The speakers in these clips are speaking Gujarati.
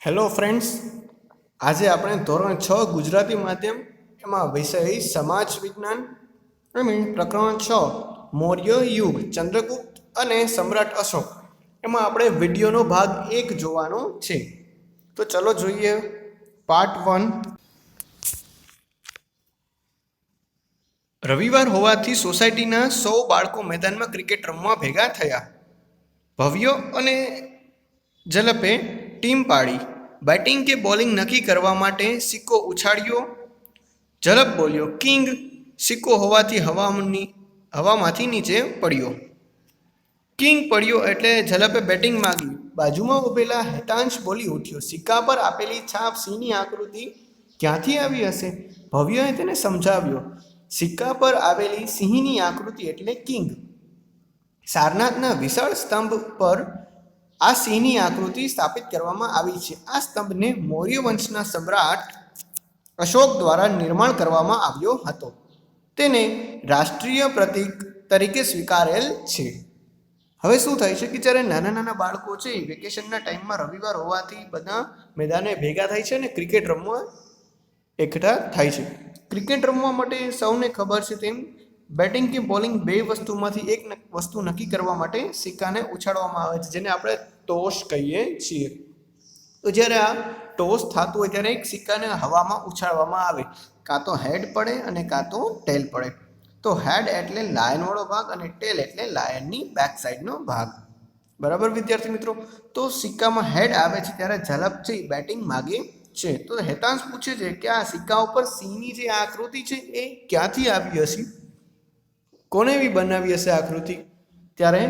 હેલો ફ્રેન્ડ્સ, આજે આપણે ધોરણ 6 ગુજરાતી માધ્યમ એમાં વિષય સમાજ વિજ્ઞાન પ્રકરણ 6 મૌર્ય યુગ ચંદ્રગુપ્ત અને સમ્રાટ અશોક એમાં આપણે વિડીયોનો ભાગ 1 જોવાનો છે. તો ચલો જોઈએ પાર્ટ 1. રવિવાર હોવાથી સોસાયટીના 100 બાળકો મેદાનમાં ક્રિકેટ રમવા ભેગા થયા. ભવ્ય અને ઝલપે ટીમ પાડી. બેટિંગ કે બોલિંગ નક્કી કરવા માટે સિક્કો ઉછાળ્યો. ઝલપ બોલ્યો, કિંગ. સિક્કો હોવાથી હવામાંથી નીચે પડ્યો. કિંગ પડ્યો એટલે ઝલપે બેટિંગ માંગી. બાજુમાં ઉભેલા હેતાંશ બોલી ઉઠ્યો, સિક્કા પર આપેલી છાપ સિંહની આકૃતિ ક્યાંથી આવી હશે? ભવ્યએ તેને સમજાવ્યો, સિક્કા પર આવેલી સિંહની આકૃતિ એટલે કિંગ. સારનાથના વિશાળ સ્તંભ પર આ સિંહની આકૃતિ સ્થાપિત કરવામાં આવી છે. આ સ્તંભને મૌર્ય વંશના સમ્રાટ અશોક દ્વારા નિર્માણ કરવામાં આવ્યો હતો. તેને રાષ્ટ્રીય પ્રતીક તરીકે સ્વીકારેલ છે. હવે શું થાય છે કે જ્યારે નાના નાના બાળકો છે વેકેશનના ટાઈમમાં રવિવાર હોવાથી બધા મેદાને ભેગા થાય છે અને ક્રિકેટ રમવા એકઠા થાય છે. ક્રિકેટ રમવા માટે સૌને ખબર છે તેમ બેટિંગ કે બોલિંગ બે વસ્તુમાંથી એક વસ્તુ નક્કી કરવા માટે સિક્કાને ઉછાળવામાં આવે છે, જેને આપણે ટોસ કહીએ છીએ. તો જ્યારે આ ટોસ થતું હોય ત્યારે એક સિક્કાને હવામાં ઉછાળવામાં આવે. કાં તો હેડ પડે અને કાં તો ટેલ પડે. તો હેડ એટલે લાયનવાળો ભાગ અને ટેલ એટલે લાયનની બેક સાઈડનો ભાગ. બરાબર વિદ્યાર્થી મિત્રો? તો સિક્કામાં હેડ આવે છે ત્યારે ઝલપ છે બેટિંગ માગે છે. તો હેતાંશ પૂછે છે કે આ સિક્કા ઉપર સિંહની જે આકૃતિ છે એ ક્યાંથી આવી હશે? કોને એવી બનાવી હશે આકૃતિ? ત્યારે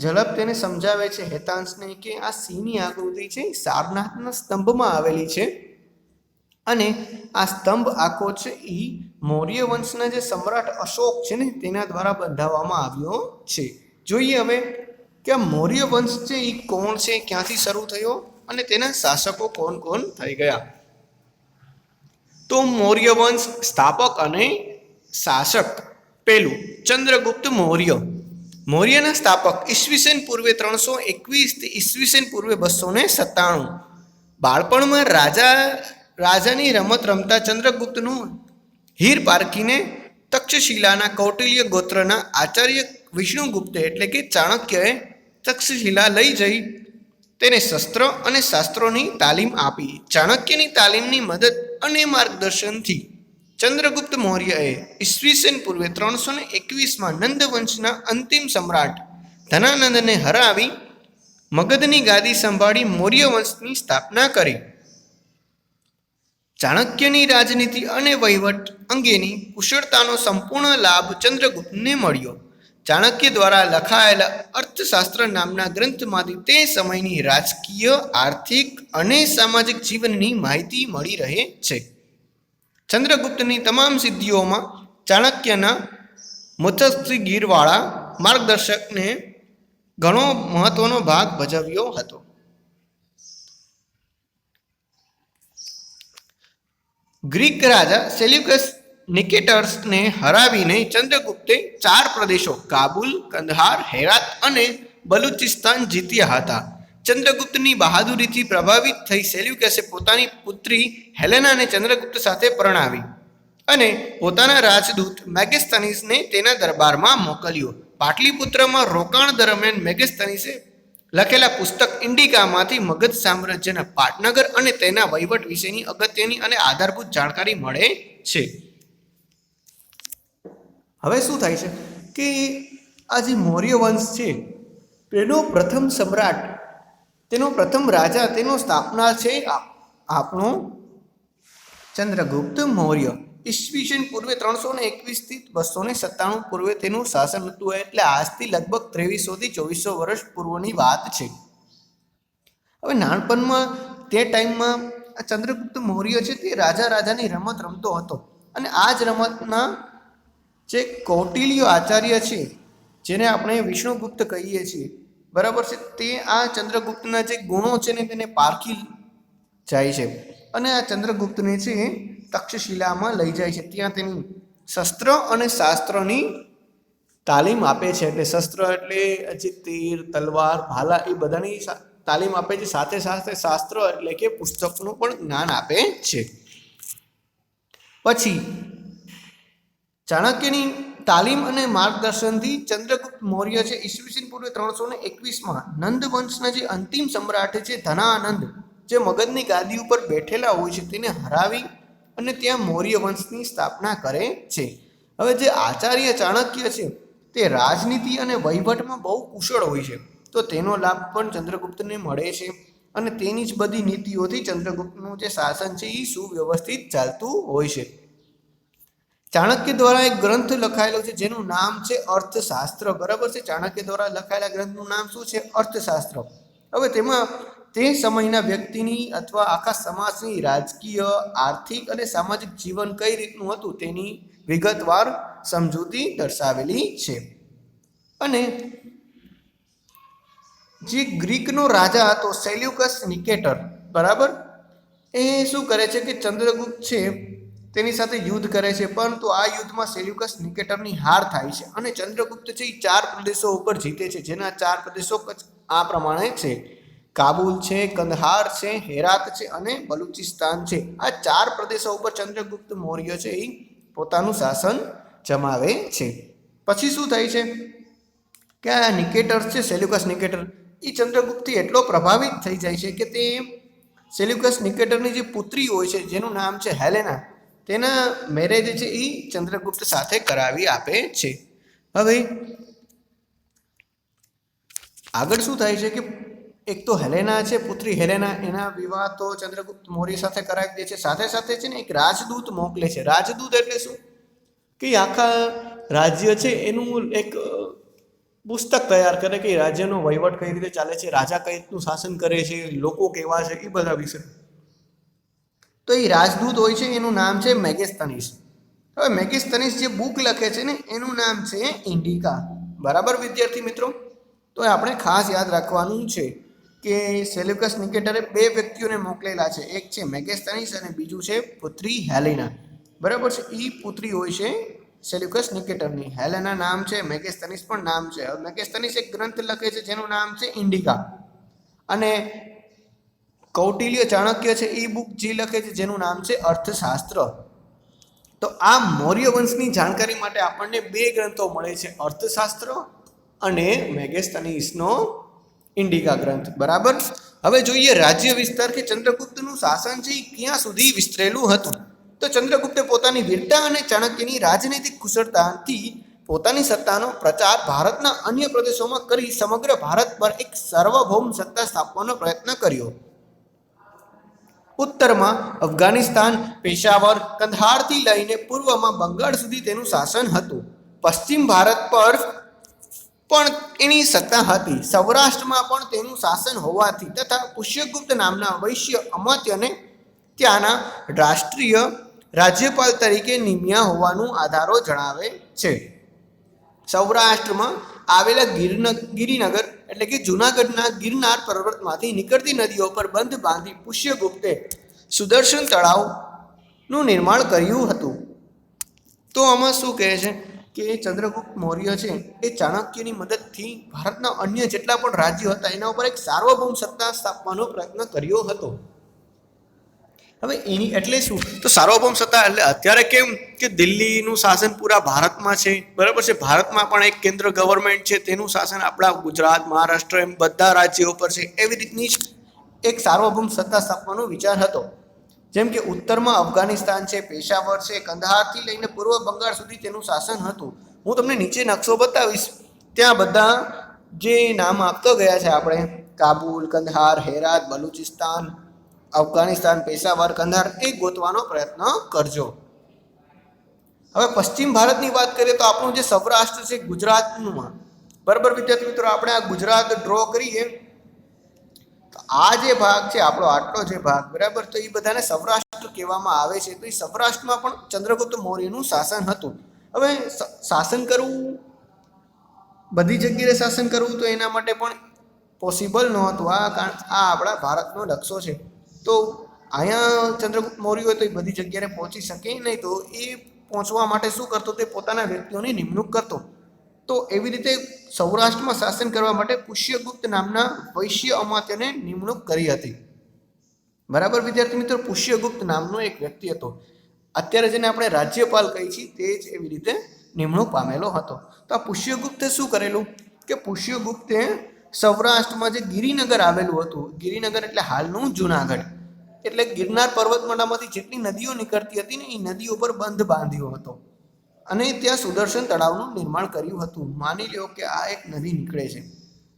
ઝલપ તેને સમજાવે છે હેતાંશને કે આ સિંહની આકૃતિ છે સારનાથના સ્તંભમાં આવેલી છે અને આ સ્તંભ આખો છે એ મૌર્ય વંશના જે સમ્રાટ અશોક છે ને તેના દ્વારા બંધાવવામાં આવ્યો છે. જોઈએ હવે કે આ મૌર્ય વંશ છે એ કોણ છે, ક્યાંથી શરૂ થયો અને તેના શાસકો કોણ કોણ થઈ ગયા. તો મૌર્ય વંશ સ્થાપક અને શાસક. પહેલું, ચંદ્રગુપ્ત મૌર્ય. મૌર્યના સ્થાપક ઈસવીસન પૂર્વે 321 થી ઈસવીસન પૂર્વે 297. બાળપણમાં રાજાની રમત રમતા ચંદ્રગુપ્તનું હીર પારખીને તક્ષશિલાના કૌટિલ્ય ગોત્રના આચાર્ય વિષ્ણુગુપ્તે એટલે કે ચાણક્યએ તક્ષશિલા લઈ જઈ તેને શસ્ત્ર અને શાસ્ત્રોની તાલીમ આપી. ચાણક્યની તાલીમની મદદ અને માર્ગદર્શનથી ચંદ્રગુપ્ત મૌર્યએ ઈસવીસન પૂર્વે 321માં નંદ વંશના અંતિમ સમ્રાટ ધનાનંદને હરાવી મગધની ગાદી સંભાળી મૌર્ય વંશની સ્થાપના કરી. ચાણક્યની રાજનીતિ અને વહીવટ અંગેની કુશળતાનો સંપૂર્ણ લાભ ચંદ્રગુપ્તને મળ્યો. ચાણક્ય દ્વારા લખાયેલા અર્થશાસ્ત્ર નામના ગ્રંથમાંથી તે સમયની રાજકીય, આર્થિક અને સામાજિક જીવનની માહિતી મળી રહે છે. ચંદ્રગુપ્તની તમામ સિદ્ધિઓમાં ચાણક્યના મુત્સદ્દીગીરવાળા માર્ગદર્શકને ઘણો મહત્વનો ભાગ ભજવ્યો હતો. ગ્રીક રાજા સેલ્યુકસ નિકેટર્સને હરાવીને ચંદ્રગુપ્તે 4 પ્રદેશો કાબુલ, કંદહાર, હેરાત અને બલુચિસ્તાન જીત્યા હતા. ચંદ્રગુપ્તની બહાદુરીથી પ્રભાવિત થઈ સેલ્યુકસે પોતાની પુત્રી હેલેનાને ચંદ્રગુપ્ત સાથે પરણાવી અને પોતાના રાજદૂત મેગેસ્થનીસને તેના દરબારમાં મોકલ્યો. પાટલીપુત્રમાં રોકાણ દરમિયાન મેગેસ્થનીસે લખેલા પુસ્તક ઇન્ડિકામાંથી મગધ સામ્રાજ્યના પાટનગર અને તેના વહીવટ વિશેની અગત્યની અને આધારભૂત જાણકારી મળે છે. હવે શું થાય છે કે આ જે મૌર્ય વંશ છે તેનો પ્રથમ સમ્રાટ, તેનો પ્રથમ રાજા, તેનો સ્થાપના છે આપણો ચંદ્રગુપ્ત મૌર્ય. ઈસવીસન પૂર્વે 321 થી 297 પૂર્વે તેનું શાસન હતું. એટલે આજથી લગભગ 2300 થી 2400 વર્ષ પૂર્વની વાત છે. હવે નાનપણમાં તે ટાઈમમાં ચંદ્રગુપ્ત મૌર્ય છે તે રાજાની રમત રમતો હતો અને આ જ રમતના જે કૌટિલ્ય આચાર્ય છે જેને આપણે વિષ્ણુગુપ્ત કહીએ છીએ, બરાબર છે, તે આ ચંદ્રગુપ્તના જે ગુણો છે ને તેને પારખી જાય છે અને આ ચંદ્રગુપ્તને છે તક્ષશિલામાં લઈ જાય છે. ત્યાં તેની શસ્ત્ર અને શાસ્ત્રની તાલીમ આપે છે. એટલે શસ્ત્ર એટલે જે તીર, તલવાર, ભાલા એ બધાની તાલીમ આપે છે, સાથે સાથે શાસ્ત્ર એટલે કે પુસ્તકનું પણ જ્ઞાન આપે છે. પછી ચાણક્યની તાલીમ અને માર્ગદર્શનથી ચંદ્રગુપ્ત મૌર્ય છે ઈસવીસન પૂર્વે 321માં નંદ વંશના જે અંતિમ સમ્રાટ છે ધનાનંદ, જે મગધની ગાદી ઉપર બેઠેલા હોય છે, તેને હરાવી અને ત્યાં મૌર્ય વંશની સ્થાપના કરે છે. હવે જે આચાર્ય ચાણક્ય છે તે રાજનીતિ અને વહીવટમાં બહુ કુશળ હોય છે, તો તેનો લાભ પણ ચંદ્રગુપ્તને મળે છે અને તેની જ બધી નીતિઓથી ચંદ્રગુપ્તનું જે શાસન છે એ સુવ્યવસ્થિત ચાલતું હોય છે. ચાણક્ય દ્વારા એક ગ્રંથ લખાયેલો છે જેનું નામ છે અર્થશાસ્ત્ર. બરાબર છે, ચાણક્ય દ્વારા લખાયેલા ગ્રંથનું નામ શું છે? અર્થશાસ્ત્ર. હવે તેમાં તે સમયના વ્યક્તિની અથવા આખા સમાજની રાજકીય, આર્થિક અને સામાજિક જીવન કઈ રીતનું હતું તેની વિગતવાર સમજૂતી દર્શાવેલી છે. અને જે ગ્રીકનો રાજા હતો સેલ્યુકસ નિકેટર, બરાબર, એ શું કરે છે કે ચંદ્રગુપ્ત છે તેની સાથે યુદ્ધ કરે છે, પરંતુ આ યુદ્ધમાં સેલ્યુકસ નિકેટરની હાર થાય છે અને ચંદ્રગુપ્ત છે એ 4 પ્રદેશો ઉપર જીતે છે, જેના 4 પ્રદેશો આ પ્રમાણે છે: કાબુલ છે, કંદહાર છે, હેરાત છે અને બલુચિસ્તાન છે. આ 4 પ્રદેશો ઉપર ચંદ્રગુપ્ત મૌર્ય છે એ પોતાનું શાસન જમાવે છે. પછી શું થાય છે કે આ નિકેટર છે, સેલ્યુકસ નિકેટર, એ ચંદ્રગુપ્તથી એટલો પ્રભાવિત થઈ જાય છે કે તે સેલ્યુકસ નિકેટરની જે પુત્રી હોય છે જેનું નામ છે હેલેના, તેના મેરેજ છે એ ચંદ્રગુપ્ત સાથે કરાવી આપે છે. હવે આગળ શું થાય છે કે એક તો હેલેના છે, પુત્રી હેલેના, એના વિવાહ તો ચંદ્રગુપ્ત મૌર્ય સાથે કરાવી દે છે. સાથે સાથે છે ને એક રાજદૂત મોકલે છે. રાજદૂત એટલે શું કે આખા રાજ્ય છે એનું એક પુસ્તક તૈયાર કરે કે રાજ્યનો વહીવટ કઈ રીતે ચાલે છે, રાજા કઈ રીતનું શાસન કરે છે, લોકો કેવા છે, એ બધા વિશે. તો એ રાજદૂત હોય છે, એનું નામ છે મેગેસ્થનીસ. હવે મેગેસ્થનીસ જે બુક લખે છે ને એનું નામ છે ઇન્ડિકા. બરાબર વિદ્યાર્થી મિત્રો, તો આપણે ખાસ યાદ રાખવાનું છે કે સેલ્યુકસ નિકેટરે 2 વ્યક્તિઓને મોકલેલા છે, એક છે મેગેસ્થનીસ અને બીજું છે પુત્રી હેલેના. બરાબર છે, એ પુત્રી હોય છે સેલ્યુકસ નિકેટરની. હેલેના નામ છે, મેગેસ્થનીસ પણ નામ છે. હવે મેગેસ્થનીસ એક ગ્રંથ લખે છે જેનું નામ છે ઇન્ડિકા, અને કૌટિલ્ય ચાણક્ય છે એ બુક જે લખે છે જેનું નામ છે અર્થશાસ્ત્ર. તો આ મૌર્ય વંશની જાણકારી માટે આપણને 2 ગ્રંથો મળે છે, અર્થશાસ્ત્ર અને મેગેસ્થનીસનો ઇન્ડિકા ગ્રંથ. બરાબર. હવે જોઈએ રાજ્ય વિસ્તાર કે ચંદ્રગુપ્તનું શાસન છે એ ક્યાં સુધી વિસ્તરેલું હતું. તો ચંદ્રગુપ્તે પોતાની વીરતા અને ચાણક્યની રાજનૈતિક કુશળતાથી પોતાની સત્તાનો પ્રચાર ભારતના અન્ય પ્રદેશોમાં કરી સમગ્ર ભારત પર એક સાર્વભૌમ સત્તા સ્થાપવાનો પ્રયત્ન કર્યો. ઉત્તરમાં અફઘાનિસ્તાન, પેશાવર, કંદહારથી લઈને પૂર્વમાં બંગાળ સુધી તેનું શાસન હતું. પશ્ચિમ ભારત પર પણ એની સત્તા હતી. સૌરાષ્ટ્રમાં પણ તેનું શાસન હોવાથી તથા પુષ્યગુપ્ત નામના વૈશ્ય અમાત્યને ત્યાંના રાષ્ટ્રીય રાજ્યપાલ તરીકે નિમ્યા હોવાનું આધારો જણાવે છે. સૌરાષ્ટ્રમાં આવેલા ગિરિનગર એટલે કે જૂનાગઢના ગિરનાર પર્વતમાંથી નીકળતી નદીઓ પર બંધ બાંધી પુષ્યગુપ્તે સુદર્શન તળાવનું નિર્માણ કર્યું હતું. તો આમાં શું કહે છે કે ચંદ્રગુપ્ત મૌર્ય છે એ ચાણક્યની મદદથી ભારતના અન્ય જેટલા પણ રાજ્યો હતા એના ઉપર એક સાર્વભૌમ સત્તા સ્થાપવાનો પ્રયત્ન કર્યો હતો. હવે એની એટલે શું, તો સાર્વભૌમ સત્તા એટલે અત્યારે કેમ કે દિલ્હીનું શાસન પૂરા ભારતમાં છે, બરાબર છે, ભારતમાં પણ એક કેન્દ્ર ગવર્મેન્ટ છે, તેનું શાસન આપણા ગુજરાત, મહારાષ્ટ્ર એમ બધા રાજ્યો ઉપર છે. એવી રીતની જ એક સાર્વભૌમ સત્તા સ્થાપવાનો વિચાર હતો. જેમ કે ઉત્તરમાં અફઘાનિસ્તાન છે, પેશાવર છે, કંદહારથી લઈને પૂર્વ બંગાળ સુધી તેનું શાસન હતું. હું તમને નીચે નકશો બતાવીશ, ત્યાં બધા જે નામ આપતો ગયા છે આપણે, કાબુલ, કંદહાર, હેરાત, બલુચિસ્તાન, અફઘાનિસ્તાન, પેશાવર, કંદહાર, એ ગોતવાનો પ્રયત્ન કરજો. હવે પશ્ચિમ ભારતની વાત કરીએ તો આપણું જે સૌરાષ્ટ્ર છે ગુજરાતનું, બરાબર વિદ્યાર્થી મિત્રો, આપણે આ ગુજરાત ડ્રો કરીએ તો આ જે ભાગ છે આપણો, આટલો જે ભાગ, બરાબર, તો એ બધાને સૌરાષ્ટ્ર કહેવામાં આવે છે. તો એ સૌરાષ્ટ્રમાં પણ ચંદ્રગુપ્ત મૌર્યનું શાસન હતું. હવે શાસન કરવું, બધી જગ્યાએ શાસન કરવું તો એના માટે પણ પોસિબલ નહોતું. આ આપણા ભારતનો નકશો છે, તો અહીંયા ચંદ્રગુપ્ત મૌર્ય હોય તો એ બધી જગ્યાએ પહોંચી શકે નહીં. તો એ પહોંચવા માટે શું કરતો, તે પોતાના વ્યક્તિઓની નિમણૂક કરતો. તો એવી રીતે સૌરાષ્ટ્રમાં શાસન કરવા માટે પુષ્યગુપ્ત નામના વૈશ્ય અમાત્યને નિમણૂક કરી હતી. બરાબર વિદ્યાર્થી મિત્રો, પુષ્યગુપ્ત નામનો એક વ્યક્તિ હતો. અત્યારે જેને આપણે રાજ્યપાલ કહીએ છીએ તે જ એવી રીતે નિમણૂક પામેલો હતો. તો આ પુષ્યગુપ્તે શું કરેલું કે પુષ્યગુપ્તે સૌરાષ્ટ્રમાં જે ગિરિનગર આવેલું હતું, ગિરિનગર એટલે હાલનું જુનાગઢ, એટલે ગિરનાર પર્વતમાળામાંથી જેટલી નદીઓ નીકળતી હતી ને એ નદીઓ પર બંધ બાંધ્યો હતો અને ત્યાં સુદર્શન તળાવનું નિર્માણ કર્યું હતું. માની લો કે આ એક નદી નીકળે છે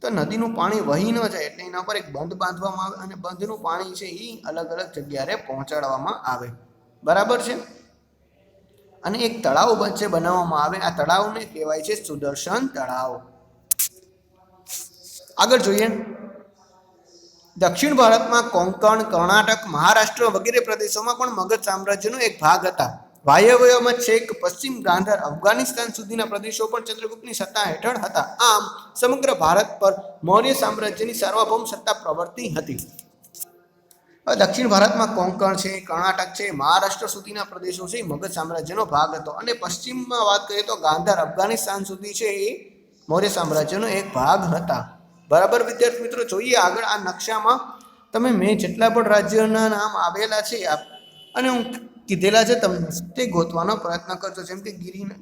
તો નદીનું પાણી વહી ન જાય એટલે એના પર એક બંધ બાંધવામાં આવે અને બંધનું પાણી છે એ અલગ અલગ જગ્યાએ પહોંચાડવામાં આવે. બરાબર છે. અને એક તળાવ વચ્ચે બનાવવામાં આવે. આ તળાવને કહેવાય છે સુદર્શન તળાવ. આગળ જોઈએ, દક્ષિણ ભારતમાં કોંકણ, કર્ણાટક, મહારાષ્ટ્ર વગેરે પ્રદેશોમાં પણ મગધ સામ્રાજ્યનો એક ભાગ હતા. વાયવ્યમાં છેક પશ્ચિમ ગાંધાર, અફઘાનિસ્તાન સુધીના પ્રદેશો પણ ચંદ્રગુપ્તની સત્તા હેઠળ હતા. આમ સમગ્ર ભારત પર મૌર્ય સામ્રાજ્યની સાર્વભૌમ સત્તા પ્રવર્તી હતી. દક્ષિણ ભારતમાં કોંકણ છે, કર્ણાટક છે, મહારાષ્ટ્ર સુધીના પ્રદેશો છે મગધ સામ્રાજ્યનો ભાગ હતો અને પશ્ચિમમાં વાત કરીએ તો ગાંધાર, અફઘાનિસ્તાન સુધી છે એ મૌર્ય સામ્રાજ્યનો એક ભાગ હતા. બરાબર વિદ્યાર્થી મિત્રો, જોઈએ આગળ. આ નકશામાં તમે મેં જેટલા પણ રાજ્યોના નામ આવેલા છે અને હું કીધેલા છે તમને તે ગોતવાનો પ્રયત્ન કરજો. જેમ કે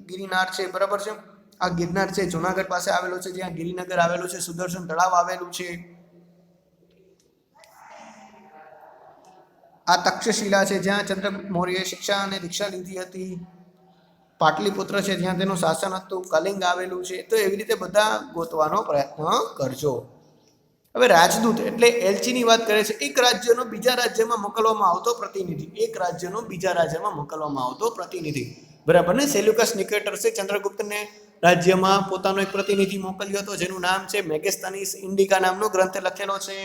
ગિરિનાર છે, બરાબર છે, આ ગિરનાર છે જુનાગઢ પાસે આવેલો છે, જ્યાં ગિરિનગર આવેલું છે, સુદર્શન તળાવ આવેલું છે, આ તક્ષશિલા છે જ્યાં ચંદ્રગુપ્ત મૌર્યએ શિક્ષા અને દીક્ષા લીધી હતી, પાટલીપુત્ર છે જ્યાં તેનું શાસન હતું, કલિંગ આવેલું છે. તો એવી રીતે બધા ગોતવાનો પ્રયત્ન કરજો. હવે રાજદૂત એટલે એલચીની વાત કરે છે. એક રાજ્યનો બીજા રાજ્યમાં મોકલવામાં આવતો પ્રતિનિધિ, એક રાજ્યનો બીજા રાજ્યમાં મોકલવામાં આવતો પ્રતિનિધિ. બરાબર ને. સેલ્યુકસ નિકેટર્સે ચંદ્રગુપ્તને રાજ્યમાં પોતાનો એક પ્રતિનિધિ મોકલ્યો હતો જેનું નામ છે મેગેસ્થનીસ ઇન્ડિકા નામનો ગ્રંથ લખેલો છે.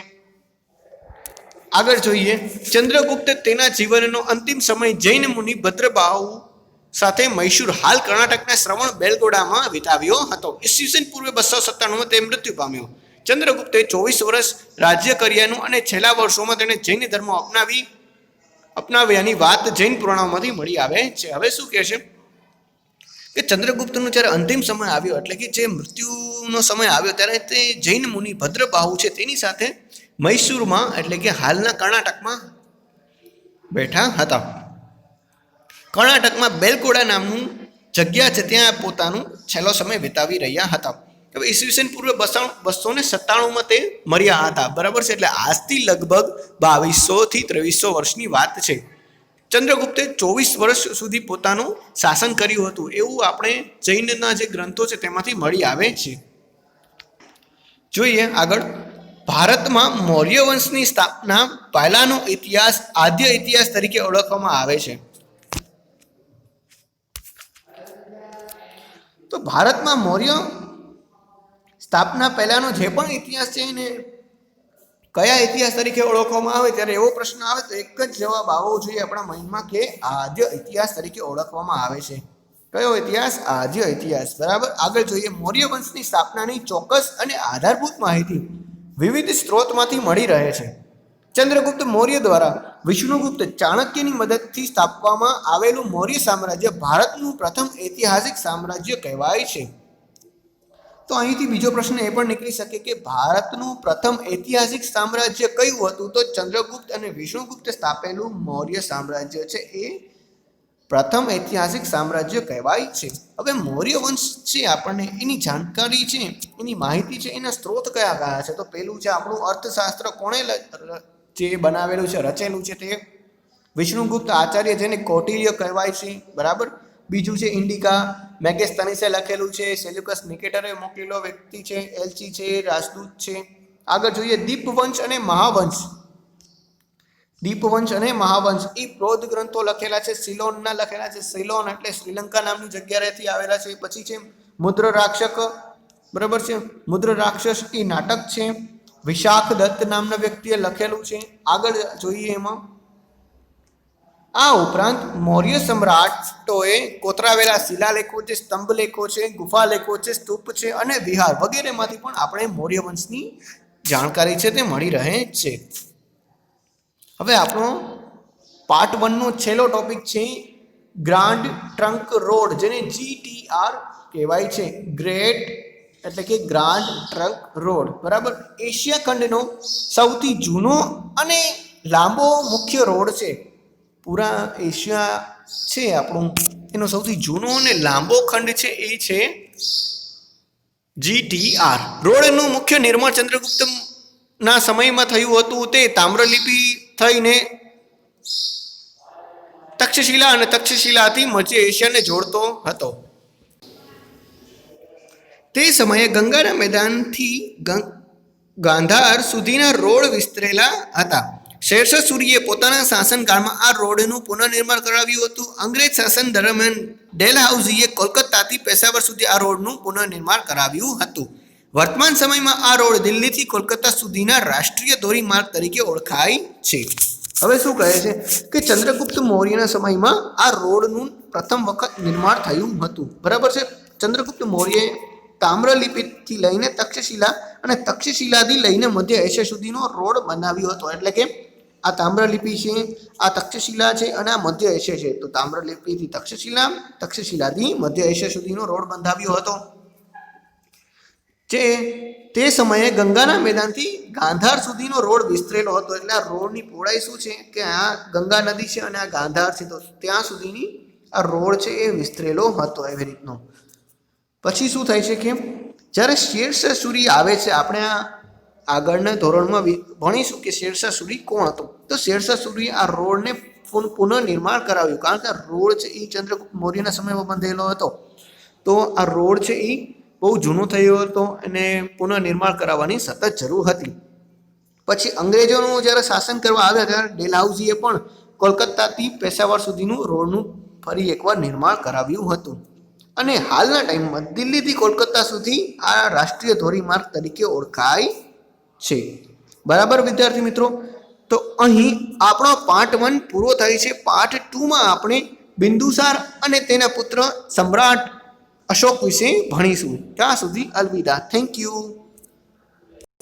આગળ જોઈએ, ચંદ્રગુપ્તે તેના જીવનનો અંતિમ સમય જૈન મુનિ ભદ્રબાહુ સાથે મૈસૂર હાલ કર્ણાટકના શ્રવણ બેલગોડામાં વિતાવ્યો હતો. ઈસવીસન પૂર્વે 297 તે મૃત્યુ પામ્યો. ચંદ્રગુપ્તે 24 વર્ષ રાજ્ય કર્યાનું અને છેલ્લા વર્ષોમાં તેણે જૈન ધર્મ અપનાવ્યાની વાત જૈન પુરાણોમાંથી મળી આવે છે. હવે શું કહે છે કે ચંદ્રગુપ્તનો જ્યારે અંતિમ સમય આવ્યો એટલે કે જે મૃત્યુનો સમય આવ્યો ત્યારે તે જૈન મુનિ ભદ્રબાહુ છે તેની સાથે મૈસૂરમાં એટલે કે હાલના કર્ણાટકમાં બેઠા હતા. કર્ણાટકમાં બેલગોડા નામનું જગ્યા છે ત્યાં પોતાનું છેલ્લો સમય વિતાવી રહ્યા હતા. હવે ઈસવીસન પૂર્વે 297 તે મર્યા હતા. બરાબર છે. એટલે આજથી લગભગ 2200 થી 2300 વર્ષની વાત છે. ચંદ્રગુપ્તે 24 વર્ષ સુધી પોતાનું શાસન કર્યું હતું એવું આપણે જૈનના જે ગ્રંથો છે તેમાંથી મળી આવે છે. જોઈએ આગળ. ભારતમાં મૌર્ય વંશની સ્થાપના પહેલાનો ઇતિહાસ આદ્ય ઇતિહાસ તરીકે ઓળખવામાં આવે છે. તો ભારતમાં મૌર્ય સ્થાપના પહેલાનો જે પણ ઇતિહાસ છે એને કયા ઇતિહાસ તરીકે ઓળખવામાં આવે ત્યારે એવો પ્રશ્ન આવે તો એક જ જવાબ આવવો જોઈએ આપણા માઇન્ડમાં કે આદ્ય ઇતિહાસ તરીકે ઓળખવામાં આવે છે. કયો ઇતિહાસ? આદ્ય ઇતિહાસ. બરાબર. આગળ જોઈએ, મૌર્ય વંશની સ્થાપનાની ચોક્કસ અને આધારભૂત માહિતી વિવિધ સ્ત્રોતમાંથી મળી રહે છે. ચંદ્રગુપ્ત મૌર્ય દ્વારા વિષ્ણુગુપ્ત ચાણક્યની મદદથી સ્થાપવામાં આવેલું મૌર્ય સામ્રાજ્ય ભારતનું પ્રથમ ઐતિહાસિક સામ્રાજ્ય કહેવાય છે. તો અહીંથી બીજો પ્રશ્ન એ પણ નીકળી શકે કે ભારતનું પ્રથમ ઐતિહાસિક સામ્રાજ્ય કયું હતું? તો ચંદ્રગુપ્ત અને વિષ્ણુગુપ્ત સ્થાપેલું મૌર્ય સામ્રાજ્ય છે એ પ્રથમ ઐતિહાસિક સામ્રાજ્ય કહેવાય છે. હવે મૌર્ય વંશ છે આપણને એની જાણકારી છે, એની માહિતી છે, એના સ્ત્રોત કયા કયા છે? તો પેલું છે આપણું અર્થશાસ્ત્ર કોણે જે બનાવેલું છે, રચેલું છે તે વિષ્ણુગુપ્ત આચાર્ય જેને કૌટિલ્ય કહેવાય છે. બરાબર. બીજું છે ઇન્ડિકા, મેગેસ્થનીસે લખેલું છે, સેલ્યુકસ નિકેટરે મોકલેલો વ્યક્તિ છે, એલચી છે, રાજદૂત છે. આગળ જોઈએ દીપવંશ અને મહાવંશ. દીપવંશ અને મહાવંશ એ બૌદ્ધ ગ્રંથો લખેલા છે, સિલોનના લખેલા છે. સિલોન એટલે શ્રીલંકા નામની જગ્યાએથી આવેલા છે. પછી છે મુદ્ર રાક્ષક. બરાબર છે. મુદ્ર રાક્ષસ એ નાટક છે, વિશાખ દત્ત નામના વ્યક્તિએ લખેલું છે. આગળ જોઈએ એમાં આ ઉપરાંત મૌર્ય સમ્રાટોએ કોતરાવેલા શિલાલેખો છે, સ્તંભલેખો છે, ગુફાલેખો છે, સ્તૂપ છે અને વિહાર વગેરેમાંથી પણ આપણે મૌર્ય વંશની જાણકારી છે તે મળી રહે છે. હવે આપણો પાર્ટ 1 નો છેલ્લો ટોપિક છે ગ્રાન્ડ ટ્રંક રોડ, જેને GTR કહેવાય છે ગ્રેટ એટલે કે ગ્રાન્ડ ટ્રંક રોડ, બરાબર. એશિયા ખંડનો સૌથી જૂનો અને લાંબો મુખ્ય રોડ છે. પૂરા એશિયા છે આપણું, એનો સૌથી જૂનો અને લાંબો ખંડ છે એ છે GTR. રોડનું મુખ્ય નિર્માણ ચંદ્રગુપ્ત ના સમયમાં થયું હતું. તે તામ્રલિપિ થઈને તક્ષશિલા અને તક્ષશિલાથી મધ્ય એશિયાને જોડતો હતો. તે સમયે ગંગાના મેદાનથી ગાંધાર સુધીના રોડ વિસ્તરેલા હતા. શેરશાહ સૂરીએ પોતાના શાસનકાળમાં આ રોડનું પુનઃનિર્માણ કરાવ્યું હતું. અંગ્રેજ શાસન દરમિયાન ડેલહાઉસીએ કોલકાતાથી પેશાવર સુધી આ રોડનું પુનઃનિર્માણ કરાવ્યું હતું. વર્તમાન સમયમાં આ રોડ દિલ્હીથી કોલકાતા સુધીના રાષ્ટ્રીય ધોરીમાર્ગ તરીકે ઓળખાય છે. હવે શું કહે છે કે ચંદ્રગુપ્ત મૌર્યના સમયમાં આ રોડનું પ્રથમ વખત નિર્માણ થયું હતું, બરાબર છે. ચંદ્રગુપ્ત મૌર્યએ તામ્રલિપિથી લઈને તક્ષશિલા અને તક્ષશિલાથી લઈને મધ્ય એશિયા સુધીનો રોડ બનાવ્યો હતો. એટલે કે આ તામ્રલિપિ છે, આ તક્ષશિલા છે અને આ મધ્ય એશિયા છે. તો તામ્રલિપિથી તક્ષશિલા, તક્ષશિલાથી મધ્ય એશિયા સુધીનો રોડ બંધાવ્યો હતો. જે તે સમયે ગંગાના મેદાનથી ગાંધાર સુધીનો રોડ વિસ્તરેલો હતો. એટલે આ રોડની પહોળાઈ શું છે કે આ ગંગા નદી છે અને આ ગાંધાર છે, તો ત્યાં સુધીની આ રોડ છે એ વિસ્તરેલો હતો. એવી રીતનો પછી શું થાય છે કે જ્યારે શેરશાહ સૂરી આવે છે, આપણે આ આગળના ધોરણમાં ભણીશું કે શેરશાહ સૂરી કોણ હતો. તો શેરશાહ સૂરીએ આ રોડને પુનઃનિર્માણ કરાવ્યું, કારણ કે આ રોડ છે એ ચંદ્રગુપ્ત મૌર્યના સમયમાં બંધેલો હતો. તો આ રોડ છે એ બહુ જૂનો થયો હતો અને પુનઃનિર્માણ કરાવવાની સતત જરૂર હતી. પછી અંગ્રેજોનું જ્યારે શાસન કરવા આવ્યા ત્યારે ડેલહાઉસીએ પણ કોલકાતાથી પેશાવર સુધીનું રોડનું ફરી એકવાર નિર્માણ કરાવ્યું હતું. અને હાલના ટાઈમમાં દિલ્હીથી કોલકાતા સુધી આ રાષ્ટ્રીય ધોરીમાર્ગ તરીકે ઓળખાય છે, બરાબર વિદ્યાર્થી મિત્રો. તો અહીં આપણો પાર્ટ 1 પૂરો થાય છે. પાર્ટ 2માં આપણે બિંદુસાર અને તેના પુત્ર સમ્રાટ અશોક વિશે ભણીશું. ત્યાં સુધી અલવિદા. Thank you.